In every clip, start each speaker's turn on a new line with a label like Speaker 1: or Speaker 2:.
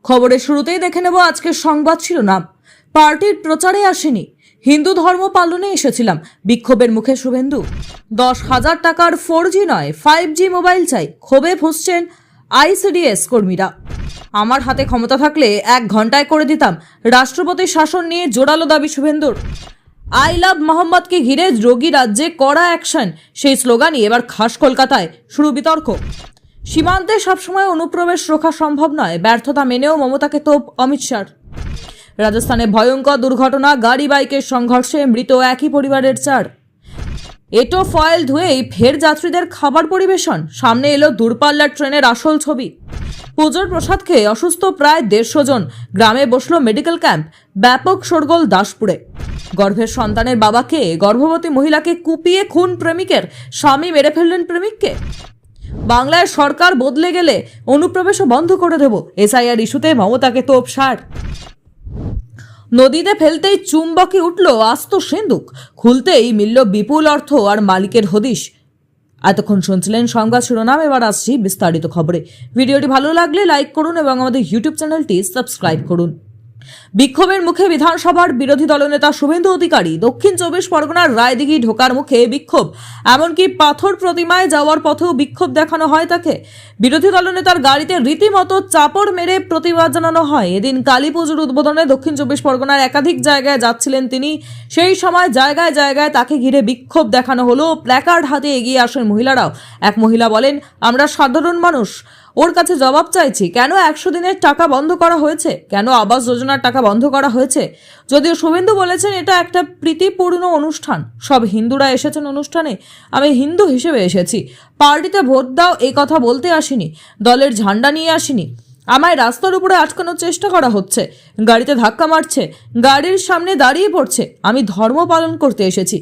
Speaker 1: খবরের শুরুতেই দেখে নেব আজকের সংবাদ শিরোনাম। পার্টির প্রচারে আসেনি, হিন্দু ধর্ম পালনে এসেছিলাম, বিক্ষোভের মুখে শুভেন্দু। 10,000 টাকার 4G নয় 5G মোবাইল চাই, ক্ষোভে ফুঁসছেন আইসিডিএস কর্মীরা। আমার হাতে ক্ষমতা থাকলে 1 ঘন্টায় করে দিতাম, রাষ্ট্রপতির শাসন নিয়ে জোরালো দাবি শুভেন্দুর। আই লাভ মোহাম্মদকে ঘিরে যোগী রাজ্যে কড়া অ্যাকশন, সেই স্লোগানই এবার খাস কলকাতায় শুরু বিতর্ক। সীমান্তে সবসময় অনুপ্রবেশ রোখা সম্ভব নয়, ব্যর্থতা মেনেও মমতাকে তোপ অমিত শাহর। রাজস্থানে ভয়ঙ্কর দুর্ঘটনা, গাড়ি বাইকের সংঘর্ষে মৃত একই পরিবারের 4। এটো ফয়েল ধুয়েই ফের যাত্রীদের খাবার পরিবেশন, সামনে এলো দূরপাল্লার ট্রেনের আসল ছবি। পুজোর প্রসাদ খেয়ে অসুস্থ প্রায় 150 জন, গ্রামে বসলো মেডিকেল ক্যাম্প, ব্যাপক শোরগোল দাসপুরে। গর্ভের সন্তানের বাবাকে, গর্ভবতী মহিলাকে কুপিয়ে খুন প্রেমিকের, স্বামী মেরে ফেললেন প্রেমিককে। বাংলায় সরকার বদলে গেলে অনুপ্রবেশও বন্ধ করে দেব, এসআইআর ইস্যুতে মমতাকে তোপ সার। নদীতে ফেলতেই চুম্বকে উঠল আস্ত সিন্দুক, খুলতেই মিলল বিপুল অর্থ আর মালিকের হদিশ। এতক্ষণ শুনছিলেন সংবাদ শিরোনাম, এবার আসছি বিস্তারিত খবরে। ভিডিওটি ভালো লাগলে লাইক করুন এবং আমাদের ইউটিউব চ্যানেলটি সাবস্ক্রাইব করুন। বিক্ষোভের মুখে বিধানসভার বিরোধী দলনেতা শুভেন্দু অধিকারী। দক্ষিণ 24 পরগনার রায়দিঘি ঢোকার মুখে বিক্ষোভ, এমনকি পাথর প্রতিমায় যাওয়ার পথেও বিক্ষোভ দেখানো হয় তাকে। বিরোধী দলনেতার গাড়িতে রীতিমতো চাপড় মেরে প্রতিবাদ জানানো হয়। এদিন কালী পুজোর উদ্বোধনে দক্ষিণ 24 পরগনার একাধিক জায়গায় যাচ্ছিলেন তিনি, সেই সময় জায়গায় জায়গায় তাকে ঘিরে বিক্ষোভ দেখানো হলো। প্ল্যাকার্ড হাতে এগিয়ে আসেন মহিলারাও। এক মহিলা বলেন, আমরা সাধারণ মানুষ, ওর কাছে জবাব চাইছি, কেন 100 দিনের টাকা বন্ধ করা হয়েছে, কেন আবাস যোজনার টাকা বন্ধ করা হয়েছে। যদিও শুভেন্দু বলেছেন এটা একটা প্রীতিপূর্ণ অনুষ্ঠান, সব হিন্দুরা এসেছেন অনুষ্ঠানে, আমি হিন্দু হিসেবে এসেছি, পার্টিতে ভোট দাও এই কথা বলতে আসিনি, দলের ঝান্ডা নিয়ে আসিনি। আমায় রাস্তার উপরে আটকানোর চেষ্টা করা হচ্ছে, গাড়িতে ধাক্কা মারছে, গাড়ির সামনে দাঁড়িয়ে পড়ছে। আমি ধর্ম পালন করতে এসেছি,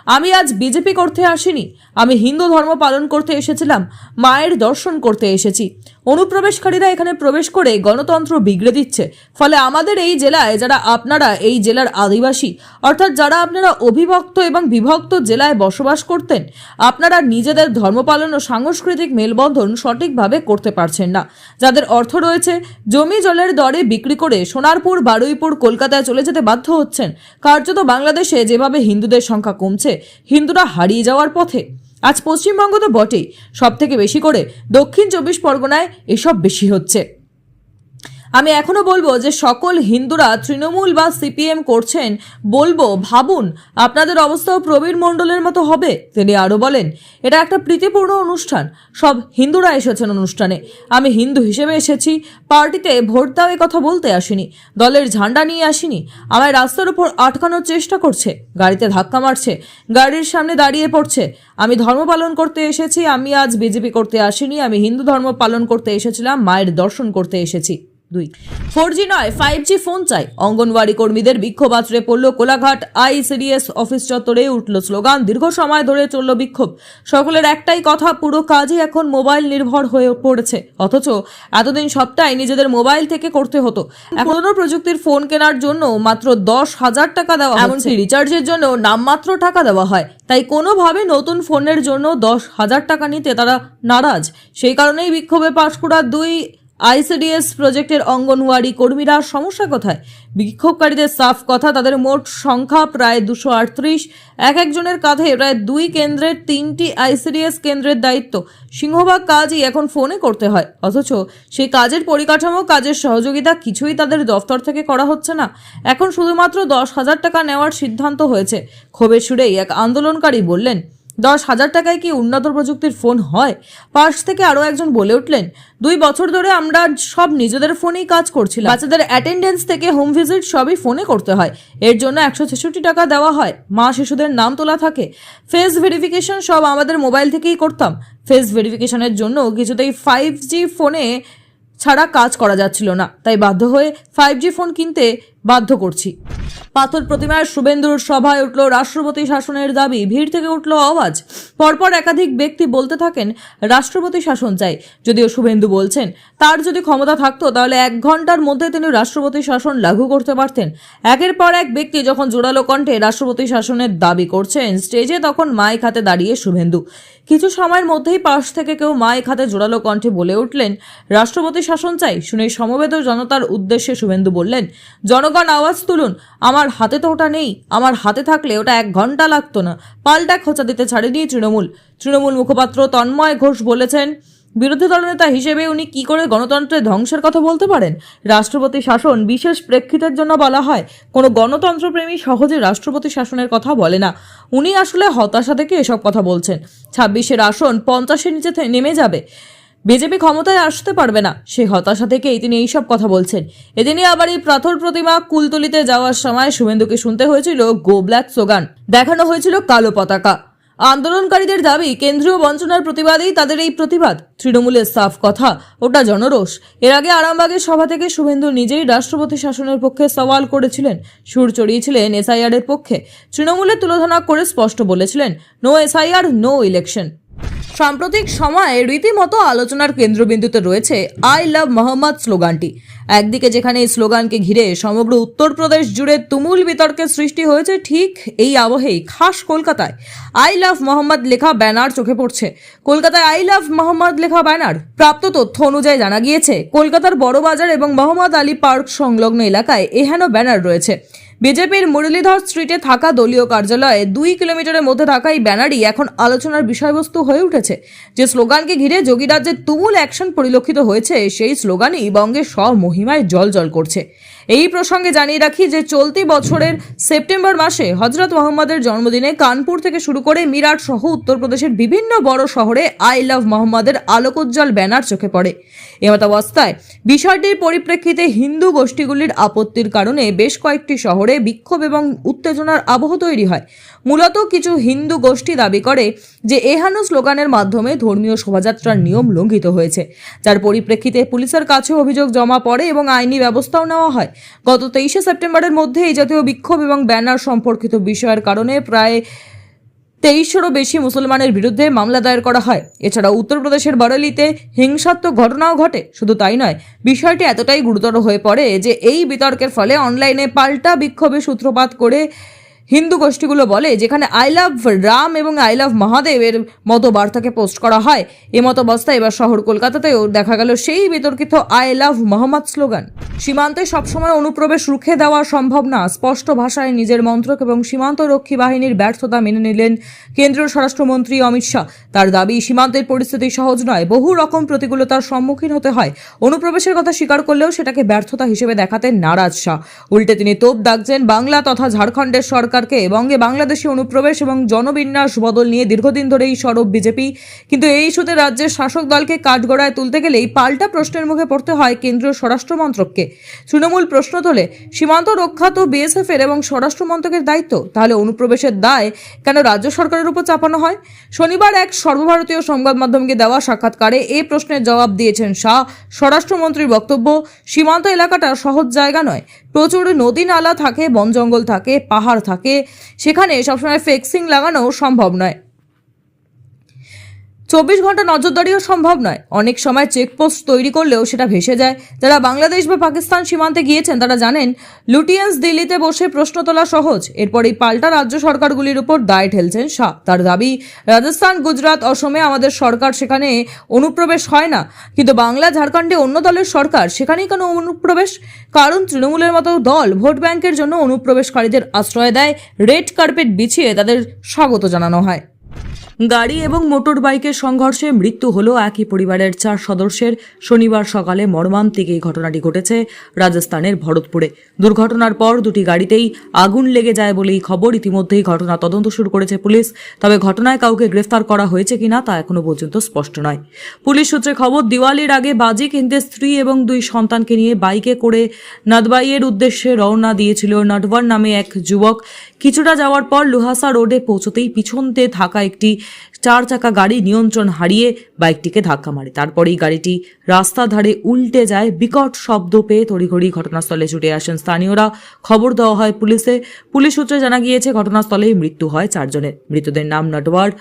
Speaker 1: আমি আজ বিজেপি করতে আসিনি, আমি হিন্দু ধর্ম পালন করতে এসেছিলাম, মায়ের দর্শন করতে এসেছি। অনুপ্রবেশকারীরা এখানে প্রবেশ করে গণতন্ত্র বিগড়ে দিচ্ছে। ফলে আমাদের এই জেলায়, যারা আপনারা এই জেলার আদিবাসী, অর্থাৎ যারা আপনারা অবিভক্ত এবং বিভক্ত জেলায় বসবাস করতেন, আপনারা নিজেদের ধর্ম পালন ও সাংস্কৃতিক মেলবন্ধন সঠিকভাবে করতে পারছেন না। যাদের অর্থ রয়েছে, জমি জলের দরে বিক্রি করে সোনারপুর, বারুইপুর, কলকাতায় চলে যেতে বাধ্য হচ্ছেন। কার্যত বাংলাদেশে যেভাবে হিন্দুদের সংখ্যা কমছে, হিন্দুরা হারিয়ে যাওয়ার পথে। আজ পশ্চিমবঙ্গ তো বটেই, সব থেকে বেশি করে দক্ষিণ 24 পরগনায় এসব বেশি হচ্ছে। আমি এখনো বলবো যে সকল হিন্দুরা তৃণমূল বা সিপিএম করছেন, বলবো ভাবুন আপনাদের অবস্থাও প্রবীর মণ্ডলের মতো হবে। তিনি আরো বলেন, এটা একটা প্রীতিপূর্ণ অনুষ্ঠান, সব হিন্দুরা এসেছেন অনুষ্ঠানে, আমি হিন্দু হিসেবে এসেছি, পার্টিতে ভোট দাও এ কথা বলতে আসিনি, দলের ঝান্ডা নিয়ে আসিনি। আমায় রাস্তার উপর আটকানোর চেষ্টা করছে, গাড়িতে ধাক্কা মারছে, গাড়ির সামনে দাঁড়িয়ে পড়ছে। আমি ধর্ম পালন করতে এসেছি, আমি আজ বিজেপি করতে আসিনি, আমি হিন্দু ধর্ম পালন করতে এসেছিলাম, মায়ের দর্শন করতে এসেছি। 2 4G নয় 5G ফোন চাই, অঙ্গনওয়াড়ি কর্মীদের বিক্ষোভ আছড়ে পড়ল কোলাঘাট আইসিডিএস অফিস চত্বরে, উঠল স্লোগান, দীর্ঘ সময় ধরে চলল বিক্ষোভ। সকলের একটাই কথা, পুরো কাজই এখন মোবাইল নির্ভর হয়ে পড়েছে, অথচ এতদিন সবটাই নিজেদের মোবাইল থেকে করতে হতো। এখন প্রযুক্তির ফোন কেনার জন্য মাত্র 10,000 টাকা দেওয়া, এমনকি রিচার্জের জন্য নামমাত্র টাকা দেওয়া হয়। তাই কোনোভাবে নতুন ফোনের জন্য 10,000 টাকা নিতে তারা নারাজ। সেই কারণেই বিক্ষোভে পাঁশকুড়ার 2 আইসিডিএস প্রজেক্টের অঙ্গনওয়াড়ি কর্মীরা। সমস্যা কোথায়? বিক্ষোভকারীদের সাফ কথা, তাদের মোট সংখ্যা প্রায় 238, এক একজনের কাঁধে প্রায় 2 কেন্দ্রের 3টি আইসিডিএস কেন্দ্রের দায়িত্ব। সিংহভাগ কাজই এখন ফোনে করতে হয়, অথচ সেই কাজের পরিকাঠামো, কাজের সহযোগিতা কিছুই তাদের দফতর থেকে করা হচ্ছে না। এখন শুধুমাত্র 10,000 টাকা নেওয়ার সিদ্ধান্ত হয়েছে। ক্ষোভের সুরেই এক আন্দোলনকারী বললেন, 10,000 টাকায় কি উন্নত প্রযুক্তির ফোন হয়? পাশ থেকে আরও একজন বলে উঠলেন, 2 বছর ধরে আমরা সব নিজেদের ফোনেই কাজ করছিলাম, বাচ্চাদের অ্যাটেন্ডেন্স থেকে হোম ভিজিট সবই ফোনে করতে হয়, এর জন্য 166 টাকা দেওয়া হয়, মা শিশুদের নাম তোলা থাকে, ফেস ভেরিফিকেশন সব আমাদের মোবাইল থেকেই করতাম। ফেস ভেরিফিকেশনের জন্য কিছুতেই 5G ফোনে ছাড়া কাজ করা যাচ্ছিল না, তাই বাধ্য হয়ে 5G ফোন কিনতে বাধ্য করছি। পাথর প্রতিমার শুভেন্দুর সভায় উঠল রাষ্ট্রপতি শাসনের দাবি, ভিড় থেকে উঠল আওয়াজ। পরপর একাধিক ব্যক্তি বলতে থাকেন রাষ্ট্রপতি শাসন চাই। যদিও শুভেন্দু বলছেন তার যদি ক্ষমতা থাকতো তাহলে 1 ঘন্টার মধ্যে তিনি রাষ্ট্রপতি শাসন লাগু করতে পারতেন। একের পর এক ব্যক্তি যখন জোরালো কণ্ঠে রাষ্ট্রপতি শাসনের দাবি করছেন স্টেজে, তখন মাইক হাতে দাঁড়িয়ে শুভেন্দু। কিছু সময়ের মধ্যেই পাশ থেকে কেউ মাইক হাতে জোরালো কণ্ঠে বলে উঠলেন রাষ্ট্রপতি শাসন চাই। শুনে সমবেত জনতার উদ্দেশ্যে শুভেন্দু বললেন, জনগণ আওয়াজ তুলুন, আমার হাতে তো ওটা নেই, আমার হাতে থাকলে ওটা 1 ঘন্টা লাগতো না। পাল্টা খোঁচা দিতে ছাড়েনি তৃণমূল মুখপাত্র তন্ময় ঘোষ বলেছেন, বিরোধী দলনেতা হিসেবে উনি কি করে গণতন্ত্রের ধ্বংসের কথা বলতে পারেন? রাষ্ট্রপতি শাসন বিশেষ প্রেক্ষিতের জন্য বলা হয়। কোনো গণতন্ত্রপ্রেমী সহজে রাষ্ট্রপতি শাসনের কথা বলে না। উনি আসলে হতাশা থেকে এসব কথা বলছেন। 26-এর আসন 50-এর নিচে নেমে যাবে, বিজেপি ক্ষমতায় আসতে পারবে না, সেই হতাশা থেকেই তিনি এইসব কথা বলছেন। এদিনই আবার এই পাথর প্রতিমা কুলতলিতে যাওয়ার সময় শুভেন্দুকে শুনতে হয়েছিল গো ব্ল্যাক স্লোগান, দেখানো হয়েছিল কালো পতাকা। আন্দোলনকারীদের দাবি, কেন্দ্রীয় বঞ্চনার প্রতিবাদেই তাদের এই প্রতিবাদ। তৃণমূলের সাফ কথা, ওটা জনরোষ। এর আগে আরামবাগের সভা থেকে শুভেন্দু নিজেই রাষ্ট্রপতি শাসনের পক্ষে সওয়াল করেছিলেন, সুর চড়িয়েছিলেন এসআইআর এর পক্ষে। তৃণমূলের তুলোধনা করে স্পষ্ট বলেছিলেন, নো এসআইআর, নো ইলেকশন। সাম্প্রতিক সময়ে রীতিমতো আলোচনার কেন্দ্রবিন্দুতে রয়েছে আই লাভ মোহাম্মদ স্লোগানটি। একদিকে যেখানে এই স্লোগানকে ঘিরে সমগ্র উত্তরপ্রদেশ জুড়ে তুমুল বিতর্কের সৃষ্টি হয়েছে, ঠিক এই আবহেই খাস কলকাতায় আই লাভ মোহাম্মদ লেখা ব্যানার চোখে পড়ছে। কলকাতায় আই লাভ মোহাম্মদ লেখা ব্যানার। প্রাপ্ত তথ্য অনুযায়ী জানা গিয়েছে, কলকাতার বড়বাজার এবং মোহাম্মদ আলী পার্ক সংলগ্ন এলাকায় এহেন ব্যানার রয়েছে। বিজেপির মুরলীধর স্ট্রিটে থাকা দলীয় কার্যালয়ে 2 কিলোমিটারের মধ্যে থাকা এই ব্যানারই এখন আলোচনার বিষয়বস্তু হয়ে উঠেছে। যে স্লোগানকে ঘিরে যোগীরাজ্যের তুমুল অ্যাকশন পরিলক্ষিত হয়েছে, সেই স্লোগানই বঙ্গের স্বমহিমায় জ্বলজ্বল করছে। এই প্রসঙ্গে জানিয়ে রাখি যে চলতি বছরের সেপ্টেম্বর মাসে হযরত মোহাম্মদের জন্মদিনে কানপুর থেকে শুরু করে মিরাট সহ উত্তরপ্রদেশের বিভিন্ন বড় শহরে আই লাভ মোহাম্মদের আলোকোজ্জ্বল ব্যানার চোখে পড়ে। এমতাবস্থায় বিষয়টির পরিপ্রেক্ষিতে হিন্দু গোষ্ঠীগুলির আপত্তির কারণে বেশ কয়েকটি শহরে বিক্ষোভ এবং উত্তেজনার আবহ তৈরি হয়। মূলত কিছু হিন্দু গোষ্ঠী দাবি করে যে এহেন স্লোগানের মাধ্যমে ধর্মীয় শোভাযাত্রার নিয়ম লঙ্ঘিত হয়েছে, যার পরিপ্রেক্ষিতে পুলিশের কাছে অভিযোগ জমা পড়ে এবং আইনি ব্যবস্থাও নেওয়া হয়। গত 23শে সেপ্টেম্বরের মধ্যে এই জাতীয় বিক্ষোভ এবং ব্যানার সম্পর্কিত বিষয়ের কারণে প্রায় 2300-এরও বেশি মুসলমানের বিরুদ্ধে মামলা দায়ের করা হয়। এছাড়া উত্তরপ্রদেশের বরেলিতে হিংসাত্মক ঘটনাও ঘটে। শুধু তাই নয়, বিষয়টি এতটাই গুরুতর হয়ে পড়ে যে এই বিতর্কের ফলে অনলাইনে পাল্টা বিক্ষোভের সূত্রপাত করে হিন্দু গোষ্ঠীগুলো বলে, যেখানে আই লাভ রাম এবং আই লাভ মহাদেবের মতো বার্তাকে পোস্ট করা হয়। এমতাবস্থায় এবার শহর কলকাতাতেও দেখা গেল সেই বিতর্কিত আই লাভ মোহাম্মদ স্লোগান। সীমান্তে সবসময় অনুপ্রবেশ রুখে দেওয়া সম্ভব না, স্পষ্ট ভাষায় নিজের মন্ত্রক এবং সীমান্ত রক্ষী বাহিনীর ব্যর্থতা মেনে নিলেন কেন্দ্রীয় স্বরাষ্ট্রমন্ত্রী অমিত শাহ। তার দাবি, সীমান্তের পরিস্থিতি সহজ নয়, বহু রকম প্রতিকূলতার সম্মুখীন হতে হয়। অনুপ্রবেশের কথা স্বীকার করলেও সেটাকে ব্যর্থতা হিসেবে দেখাতে নারাজ শাহ। উল্টে তিনি তোপ দাগছেন বাংলা তথা ঝাড়খণ্ডের সরকারকে। বঙ্গে বাংলাদেশি অনুপ্রবেশ এবং জনবিন্যাস বদল নিয়ে দীর্ঘদিন ধরেই সরব বিজেপি, কিন্তু এই ইস্যুতে রাজ্যের শাসক দলকে কাঠগড়ায় তুলতে গেলেই পাল্টা প্রশ্নের মুখে পড়তে হয় কেন্দ্রীয় স্বরাষ্ট্র মন্ত্রককে। তৃণমূল প্রশ্ন তোলে, সীমান্ত রক্ষা তো বিএসএফ এর এবং স্বরাষ্ট্র মন্ত্রকের দায়িত্ব, তাহলে অনুপ্রবেশের দায় কেন রাজ্য সরকারের উপর চাপানো হয়? শনিবার এক সর্বভারতীয় সংবাদ মাধ্যমকে দেওয়া সাক্ষাৎকারে এই প্রশ্নের জবাব দিয়েছেন শাহ। স্বরাষ্ট্রমন্ত্রীর বক্তব্য, সীমান্ত এলাকাটা সহজ জায়গা নয়, প্রচুর নদী নালা থাকে, বন জঙ্গল থাকে, পাহাড় থাকে, সেখানে সবসময় ফেক্সিং লাগানো সম্ভব নয়। 24 ঘন্টা নজরদারিও সম্ভব নয়। অনেক সময় চেকপোস্ট তৈরি করলেও সেটা ভেসে যায়। যারা বাংলাদেশ বা পাকিস্তান সীমান্তে গিয়েছেন তারা জানেন, লুটিয়েন্স দিল্লিতে বসে প্রশ্ন তোলা সহজ। এরপরই পাল্টা রাজ্য সরকারগুলির উপর দায় ঠেলছেন শাহ। তার দাবি, রাজস্থান, গুজরাট, অসমে আমাদের সরকার, সেখানে অনুপ্রবেশ হয় না, কিন্তু বাংলা, ঝাড়খণ্ডে অন্য দলের সরকার, সেখানেই কেন অনুপ্রবেশ? কারণ তৃণমূলের মতো দল ভোট ব্যাংকের জন্য অনুপ্রবেশকারীদের আশ্রয় দেয়, রেড কার্পেট বিছিয়ে তাদের স্বাগত জানানো হয়। গাড়ি এবং মোটর বাইকের সংঘর্ষে মৃত্যু হলো একই পরিবারের 4 সদস্যের। শনিবার সকালে মর্মান্তিক এই ঘটনাটি ঘটেছে রাজস্থানের ভরতপুরে। দুর্ঘটনার পর দুটি গাড়িতেই আগুন লেগে যায় বলেই খবর। ইতিমধ্যেই ঘটনা তদন্ত শুরু করেছে পুলিশ, তবে ঘটনায় কাউকে গ্রেফতার করা হয়েছে কিনা তা এখনো পর্যন্ত স্পষ্ট নয়। পুলিশ সূত্রে খবর, দিওয়ালির আগে বাজি কিনতে স্ত্রী এবং 2 সন্তানকে নিয়ে বাইকে করে নাদবাইয়ের উদ্দেশ্যে রওনা দিয়েছিল নটওয়ার নামে এক যুবক। কিছুটা যাওয়ার পর লুহাসা রোডে পৌঁছতেই পিছনতে থাকা একটি চার চাকা গাড়ি নিয়ন্ত্রণ হারিয়ে বাইকটিকে ধাক্কা মারে। তারপরেই গাড়িটি রাস্তার ধারে উল্টে যায়। বিকট শব্দ পেয়ে তড়িঘড়ি ঘটনাস্থলে ছুটে আসেন স্থানীয়রা। খবর দেওয়া হয় পুলিশে। পুলিশ সূত্রে জানা গিয়েছে ঘটনাস্থলেই মৃত্যু হয় 4 জনের। মৃতদের নাম নটওয়ার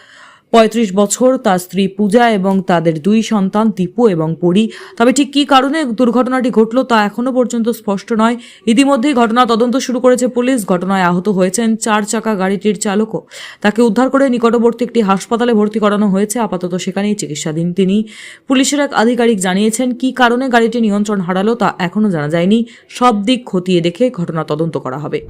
Speaker 1: 35 বছর, তার স্ত্রী পূজা এবং তাদের 2 সন্তান দীপু এবং পরি। তবে ঠিক কী কারণে দুর্ঘটনাটি ঘটল তা এখনো পর্যন্ত স্পষ্ট নয়। ইতিমধ্যেই ঘটনা তদন্ত শুরু করেছে পুলিশ। ঘটনায় আহত হয়েছেন 4 চাকা গাড়িটির চালকও। তাকে উদ্ধার করে নিকটবর্তী একটি হাসপাতালে ভর্তি করানো হয়েছে। আপাতত সেখানেই চিকিৎসাধীন তিনি। পুলিশের এক আধিকারিক জানিয়েছেন কী কারণে গাড়িটি নিয়ন্ত্রণ হারালো তা এখনো জানা যায়নি। সব দিক খতিয়ে দেখে ঘটনা তদন্ত করা হবে।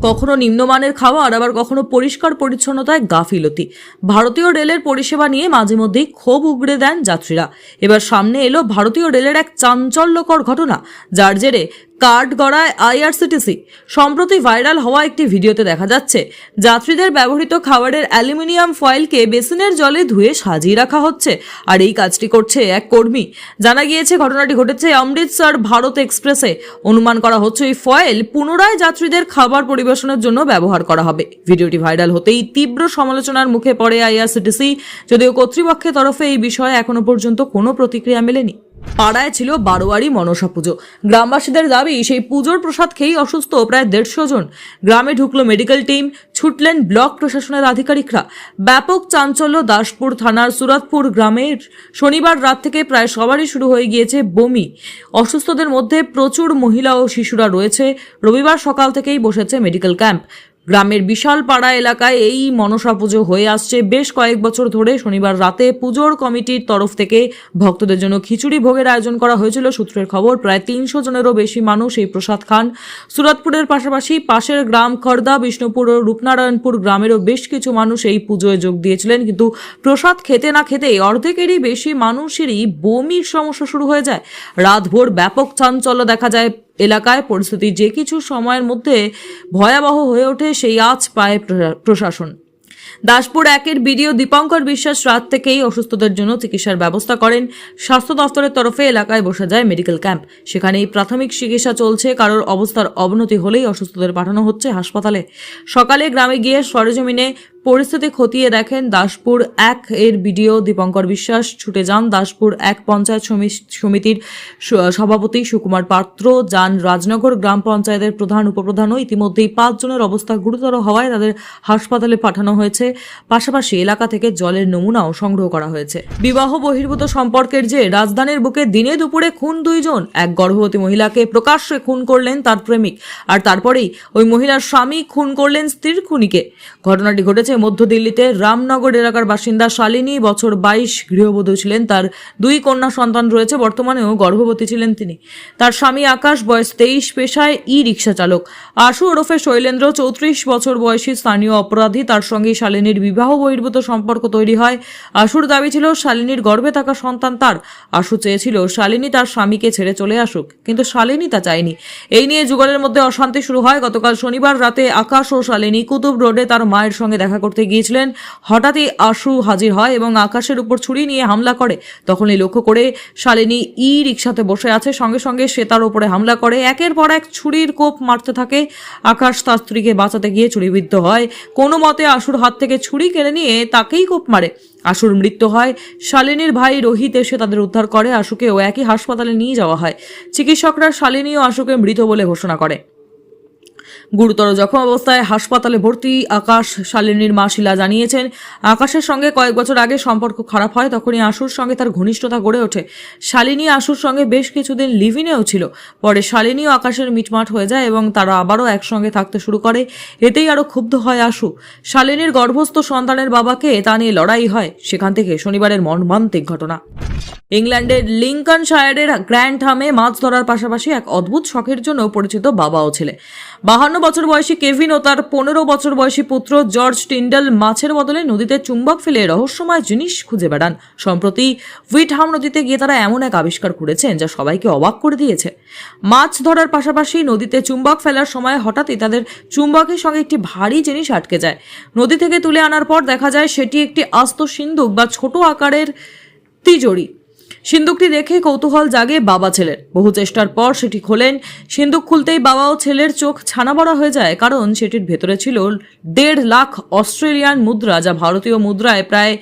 Speaker 1: কখনো নিম্নমানের খাবার, আবার কখনো পরিষ্কার পরিচ্ছন্নতায় গাফিলতি। ভারতীয় রেলের পরিষেবা নিয়ে মাঝে মধ্যেই ক্ষোভ উগড়ে দেন যাত্রীরা। এবার সামনে এলো ভারতীয় রেলের এক চাঞ্চল্যকর ঘটনা, যার জেরে কাঠ গড়ায় আইআরসিটিসি। সম্প্রতি ভাইরাল হওয়া একটি ভিডিওতে দেখা যাচ্ছে যাত্রীদের ব্যবহৃত খাবারের অ্যালুমিনিয়াম ফয়েলকে বেসিনের জলে ধুয়ে সাজিয়ে রাখা হচ্ছে, আর এই কাজটি করছে এক কর্মী। জানা গিয়েছে ঘটনাটি ঘটেছে অমৃতসর ভারত এক্সপ্রেসে। অনুমান করা হচ্ছে এই ফয়েল পুনরায় যাত্রীদের খাবার পরিবেশনের জন্য ব্যবহার করা হবে। ভিডিওটি ভাইরাল হতেই তীব্র সমালোচনার মুখে পড়ে আইআরসিটিসি, যদিও কর্তৃপক্ষের তরফে এই বিষয়ে এখনো পর্যন্ত কোনো প্রতিক্রিয়া মেলেনি। পাড়ায় ছিল বারোয়ারি মনসা পুজো। গ্রামবাসীদের দাবি সেই পুজোর প্রসাদ খেয়েই অসুস্থ প্রায় 150 জন। গ্রামে ঢুকলো মেডিকেল টিম, ছুটলেন ব্লক প্রশাসনের আধিকারিকরা। ব্যাপক চাঞ্চল্য দাসপুর থানার সুরাতপুর গ্রামের। শনিবার রাত থেকে প্রায় সবারই শুরু হয়ে গিয়েছে বমি। অসুস্থদের মধ্যে প্রচুর মহিলা ও শিশুরা রয়েছে। রবিবার সকাল থেকেই বসেছে মেডিকেল ক্যাম্প। গ্রামের বিশাল পাড়া এলাকায় এই মনসা পুজো হয়ে আসছে বেশ কয়েক বছর ধরে। শনিবার রাতে পুজোর কমিটির তরফ থেকে ভক্তদের জন্য খিচুড়ি ভোগের আয়োজন করা হয়েছিল। সূত্রের খবর, প্রায় 300 জনেরও বেশি মানুষ এই প্রসাদ খান। সুরাতপুরের পাশাপাশি পাশের গ্রাম খর্দা, বিষ্ণুপুর ও রূপনারায়ণপুর গ্রামেরও বেশ কিছু মানুষ এই পুজোয় যোগ দিয়েছিলেন। কিন্তু প্রসাদ খেতে না খেতেই অর্ধেকেরই বেশি মানুষেরই বমির সমস্যা শুরু হয়ে যায়। রাতভর ব্যাপক চাঞ্চল্য দেখা যায় এলাকায়। পরিস্থিতি যে কিছু সময়ের মধ্যে ভয়াবহ হয়ে ওঠে সেই আঁচ পায় প্রশাসন। দাসপুর 1-এর বিডিও দীপঙ্কর বিশ্বাস রাত থেকেই অসুস্থদের জন্য চিকিৎসার ব্যবস্থা করেন। স্বাস্থ্য দফতরের তরফে এলাকায় বসে যায় মেডিকেল ক্যাম্প। সেখানেই প্রাথমিক চিকিৎসা চলছে। কারোর অবস্থার অবনতি হলেই অসুস্থদের পাঠানো হচ্ছে হাসপাতালে। সকালে গ্রামে গিয়ে সরেজমিনে পরিস্থিতি খতিয়ে দেখেন দাসপুর 1-এর বিডিও দীপঙ্কর বিশ্বাস। ছুটে যান দাসপুর 1 পঞ্চায়েত সমিতির সভাপতি সুকুমার পাত্র, যান রাজনগর গ্রাম পঞ্চায়েতের প্রধান উপপ্রধানও। ইতিমধ্যেই 5 জনের অবস্থা গুরুতর হওয়ায় তাদের হাসপাতালে পাঠানো হয়েছে। পাশাপাশি এলাকা থেকে জলের নমুনাও সংগ্রহ করা হয়েছে। বিবাহ বহির্ভূত সম্পর্কের যে রাজধানীর বুকে দিনে দুপুরে খুন 2 জন। এক গর্ভবতী মহিলাকে প্রকাশ্যে খুন করলেন তার প্রেমিক, আর তারপরেই ওই মহিলার স্বামী খুন করলেন স্ত্রীর খুনিকে। ঘটনাটি ঘটেছে মধ্য দিল্লিতে রামনগর এলাকার বাসিন্দা শালিনী। বছর 22, গৃহবধূ ছিলেন। তার 2 কন্যা সন্তান রয়েছে। বর্তমানেও গর্ভবতী ছিলেন তিনি। তার স্বামী আকাশ, বয়স 23, পেশায় রিক্সা চালক। আশু ওরফে শৈলেন্দ্র 34 বছর বয়সী স্থানীয় অপরাধী। তার সঙ্গে শালিনীর বিবাহ বহির্ভূত সম্পর্ক তৈরি হয়। আশুর দাবি ছিল শালিনীর গর্ভে থাকা সন্তান তার। আশু চেয়েছিল শালিনী তার স্বামীকে ছেড়ে চলে আসুক, কিন্তু শালিনী তা চায়নি। এই নিয়ে যুগলের মধ্যে অশান্তি শুরু হয়। গতকাল শনিবার রাতে আকাশ ও শালিনী কুতুব রোডে তার মায়ের সঙ্গে দেখা করতে গিয়েছিলেন। হঠাৎই আশু হাজির হয় এবং আকাশের উপর ছুরি নিয়ে হামলা করে। তখনই লক্ষ্য করে শালিনী রিকশাতে বসে আছে। সঙ্গে সঙ্গে সে তার উপরে হামলা করে। একের পর এক ছুরির কোপ মারতে থাকে। আকাশ তার স্ত্রীকে বাঁচাতে গিয়ে ছুরিবিদ্ধ হয়। কোনো মতে আশুর হাত থেকে ছুরি কেড়ে নিয়ে তাকেই কোপ মারে। আশুর মৃত্যু হয়। শালিনীর ভাই রোহিত এসে তাদের উদ্ধার করে। আশুকেও একই হাসপাতালে নিয়ে যাওয়া হয়। চিকিৎসকরা শালিনী ও আশুকে মৃত বলে ঘোষণা করে। গুরুতর জখম অবস্থায় হাসপাতালে ভর্তি আকাশ। শালিনীর মা শিলা জানিয়েছেন, আকাশের সঙ্গে কয়েক বছর আগে সম্পর্ক খারাপ হয়। তখনই আশুর সঙ্গে তার ঘনিষ্ঠতা গড়ে ওঠে। শালিনী আশুর সঙ্গে বেশ কিছুদিন লিভ-ইনেও ছিল। পরে শালিনী ও আকাশের মিটমাট হয়ে যায় এবং তারা আবারও একসঙ্গে থাকতে শুরু করে। এতেই আরও ক্ষুব্ধ হয় আশু। শালিনীর গর্ভস্থ সন্তানের বাবাকে তা নিয়ে লড়াই হয়। সেখান থেকে শনিবারের মর্মান্তিক ঘটনা। ইংল্যান্ডের লিঙ্কনশায়ারের গ্র্যান্ডহামে মাছ ধরার পাশাপাশি এক অদ্ভুত শখের জন্য পরিচিত বাবা ও ছেলে। 52 বছর বয়সী কেভিন ও তার 15 বছর বয়সী পুত্র জর্জ টিন্ডল মাছের বদলে নদীতে চুম্বক ফেলে রহস্যময় জিনিস খুঁজে বেড়ান। সম্প্রতি হুইটহাম নদীতে গিয়ে তারা এমন এক আবিষ্কার করেছেন যা সবাইকে অবাক করে দিয়েছে। মাছ ধরার পাশাপাশি নদীতে চুম্বক ফেলার সময় হঠাৎই তাদের চুম্বকের সঙ্গে একটি ভারী জিনিস আটকে যায়। নদী থেকে তুলে আনার পর দেখা যায় সেটি একটি আস্ত সিন্দুক বা ছোট আকারের তিজোরি। সিন্দুকটি দেখে কৌতূহল জাগে বাবা ছেলের। বহু চেষ্টার পর সেটি খোলেন। সিন্দুক খুলতেই বাবা ও ছেলের চোখ ছানাবড়া হয়ে যায়, কারণ সেটির ভেতরে ছিল 1.5 লাখ অস্ট্রেলিয়ান মুদ্রা, যা ভারতীয় মুদ্রায় প্রায়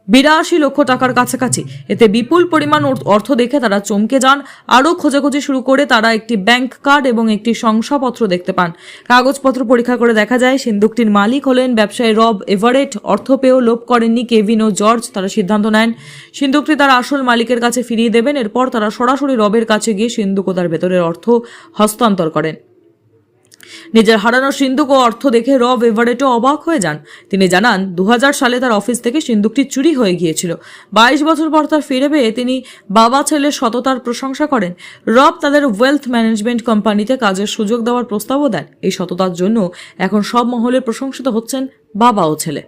Speaker 1: 82 লক্ষ টাকার কাছাকাছি। এতে বিপুল পরিমাণ অর্থ দেখে তারা চমকে যান। আরও খোঁজাখুঁজি শুরু করে তারা একটি ব্যাংক কার্ড এবং একটি শংসাপত্র দেখতে পান। কাগজপত্র পরীক্ষা করে দেখা যায় সিন্দুকটির মালিক হলেন ব্যবসায়ী রব এভারেট। অর্থ পেয়েও লোভ করেননি কেভিন ও জর্জ। তারা সিদ্ধান্ত নেন সিন্দুকটি তারা আসল মালিকের কাছে ফিরিয়ে দেবেন। এরপর তারা সরাসরি রবের কাছে গিয়ে সিন্দুক ও তার ভেতরের অর্থ হস্তান্তর করেন। নিজের হারানো সিন্দুক ও অর্থ দেখে রব এভারেটও অবাক হয়ে যান। তিনি জানান 2000 সালে তার অফিস থেকে সিন্দুকটি চুরি হয়ে গিয়েছিল। 22 বছর পর তার ফিরে পেয়ে তিনি বাবা ছেলের সততার প্রশংসা করেন। রব তাদের ওয়েলথ ম্যানেজমেন্ট কোম্পানিতে কাজের সুযোগ দেওয়ার প্রস্তাবও দেন। এই সততার জন্য এখন সব মহলে প্রশংসিত হচ্ছেন বাবা ও ছেলে।